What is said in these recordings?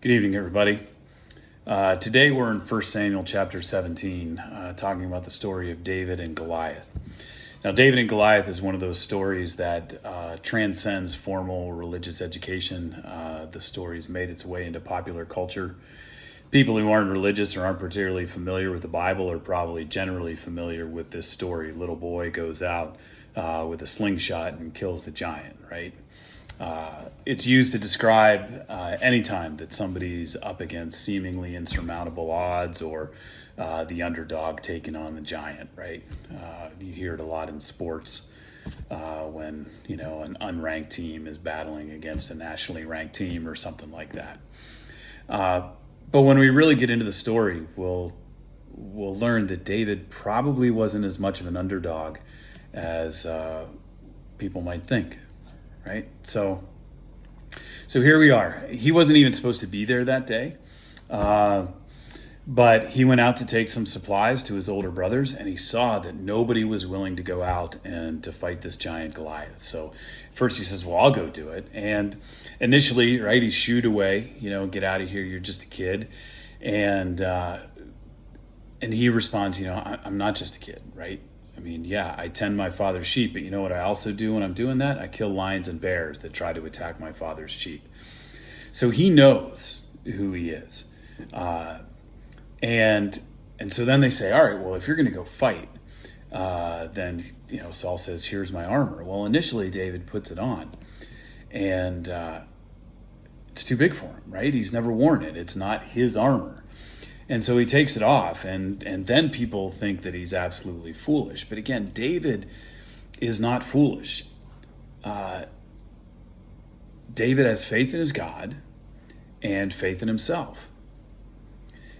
Good evening, everybody. Today we're in 1 Samuel chapter 17, talking about the story of David and Goliath. Now, David and Goliath is one of those stories that transcends formal religious education. The story's made its way into popular culture. People who aren't religious or aren't particularly familiar with the Bible are probably generally familiar with this story. Little boy goes out with a slingshot and kills the giant, right? It's used to describe any time that somebody's up against seemingly insurmountable odds or the underdog taking on the giant, right? You hear it a lot in sports when, an unranked team is battling against a nationally ranked team or something like that. But when we really get into the story, we'll learn that David probably wasn't as much of an underdog as people might think. Right? So here we are. He wasn't even supposed to be there that day, but he went out to take some supplies to his older brothers, and he saw that nobody was willing to go out and to fight this giant Goliath. So first he says, well, I'll go do it. And initially, right, he's shooed away, get out of here, you're just a kid. And he responds, I'm not just a kid, right? I mean, yeah, I tend my father's sheep, but you know what I also do when I'm doing that? I kill lions and bears that try to attack my father's sheep. So he knows who he is. And so then they say, all right, well, if you're going to go fight, then, Saul says, here's my armor. Well, initially David puts it on, and it's too big for him, right? He's never worn it. It's not his armor. And so he takes it off, and then people think that he's absolutely foolish. But again, David is not foolish. David has faith in his God and faith in himself.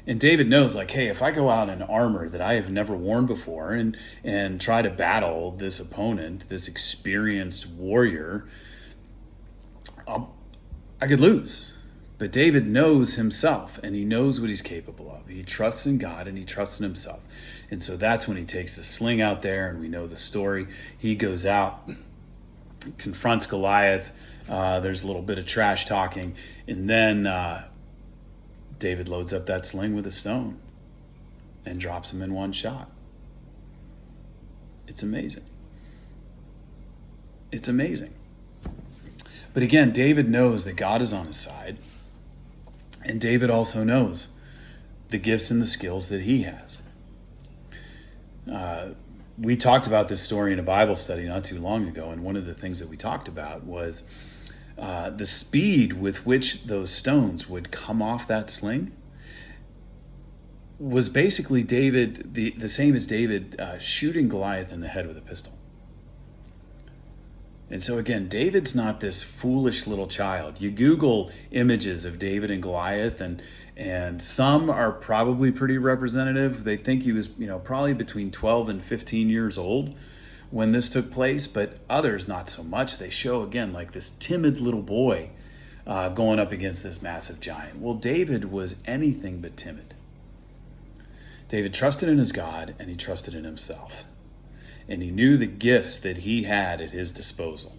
And David knows, hey, if I go out in armor that I have never worn before and try to battle this opponent, this experienced warrior, I could lose. But David knows himself, and he knows what he's capable of. He trusts in God, and he trusts in himself. And so that's when he takes the sling out there, and we know the story. He goes out, confronts Goliath. There's a little bit of trash talking. And then David loads up that sling with a stone and drops him in one shot. It's amazing. It's amazing. But again, David knows that God is on his side. And David also knows the gifts and the skills that he has. We talked about this story in a Bible study not too long ago, and one of the things that we talked about was the speed with which those stones would come off that sling was basically David, the same as David shooting Goliath in the head with a pistol. And so again, David's not this foolish little child. You Google images of David and Goliath, and some are probably pretty representative. They think he was, probably between 12 and 15 years old when this took place, but others not so much. They show, again, this timid little boy going up against this massive giant. Well, David was anything but timid. David trusted in his God, and he trusted in himself. And he knew the gifts that he had at his disposal.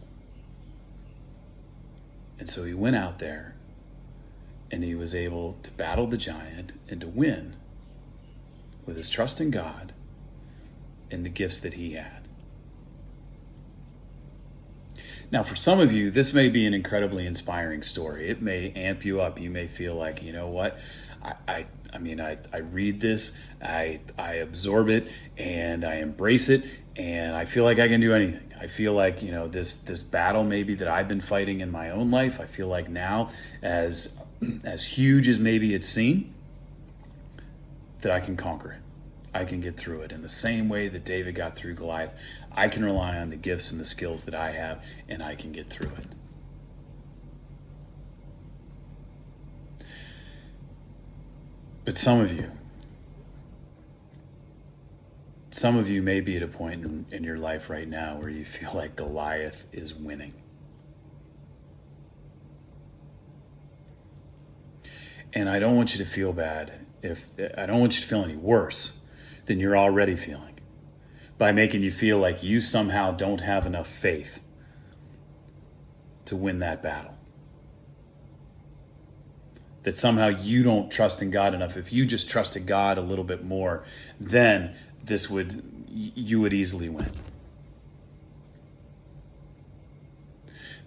And so he went out there, and he was able to battle the giant and to win with his trust in God and the gifts that he had. Now, for some of you, this may be an incredibly inspiring story. It may amp you up. You may feel like, you know what? I read this, I absorb it, and I embrace it, and I feel like I can do anything. I feel like, this battle maybe that I've been fighting in my own life, I feel like now, as huge as maybe it's seen, that I can conquer it. I can get through it. In the same way that David got through Goliath, I can rely on the gifts and the skills that I have, and I can get through it. But some of you may be at a point in your life right now where you feel like Goliath is winning. And I don't want you to feel bad. I don't want you to feel any worse than you're already feeling by making you feel like you somehow don't have enough faith to win that battle. that somehow you don't trust in God enough. If you just trusted God a little bit more, then you would easily win.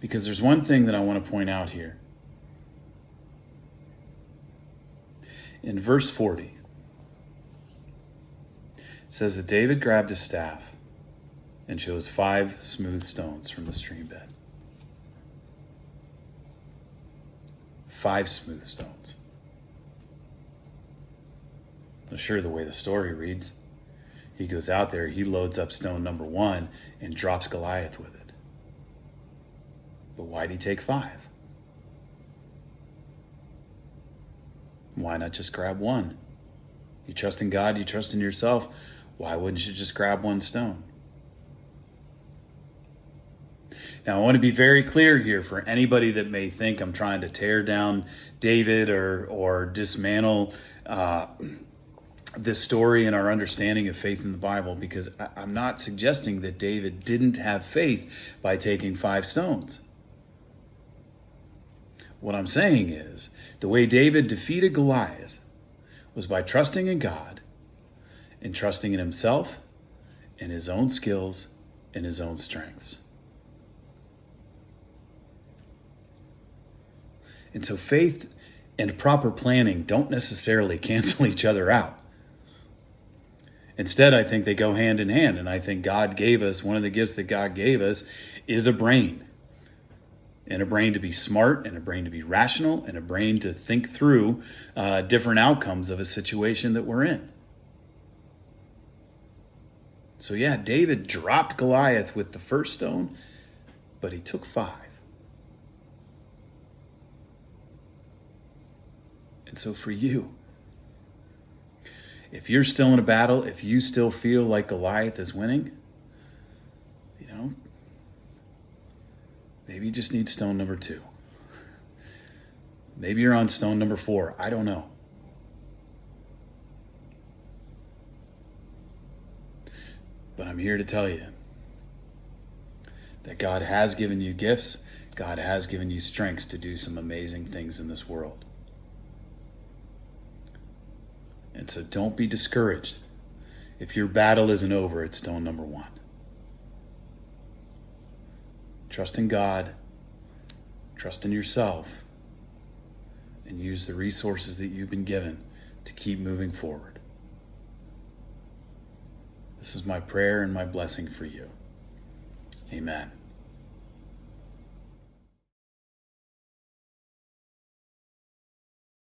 Because there's one thing that I want to point out here. In verse 40, it says that David grabbed his staff and chose 5 smooth stones from the stream bed. 5 smooth stones. Well, sure, the way the story reads, he goes out there, he loads up stone number 1 and drops Goliath with it. But why'd he take 5? Why not just grab 1? You trust in God, you trust in yourself. Why wouldn't you just grab 1 stone? Now, I want to be very clear here for anybody that may think I'm trying to tear down David or dismantle this story and our understanding of faith in the Bible, because I'm not suggesting that David didn't have faith by taking 5 stones. What I'm saying is the way David defeated Goliath was by trusting in God and trusting in himself, in his own skills, and his own strengths. And so faith and proper planning don't necessarily cancel each other out. Instead, I think they go hand in hand. And I think God gave us, one of the gifts that God gave us is a brain. And a brain to be smart, and a brain to be rational, and a brain to think through different outcomes of a situation that we're in. So yeah, David dropped Goliath with the first stone, but he took 5. And so for you, if you're still in a battle, if you still feel like Goliath is winning, maybe you just need stone number 2. Maybe you're on stone number 4. I don't know. But I'm here to tell you that God has given you gifts. God has given you strengths to do some amazing things in this world. And so don't be discouraged. If your battle isn't over, it's stone number 1. Trust in God, trust in yourself, and use the resources that you've been given to keep moving forward. This is my prayer and my blessing for you. Amen.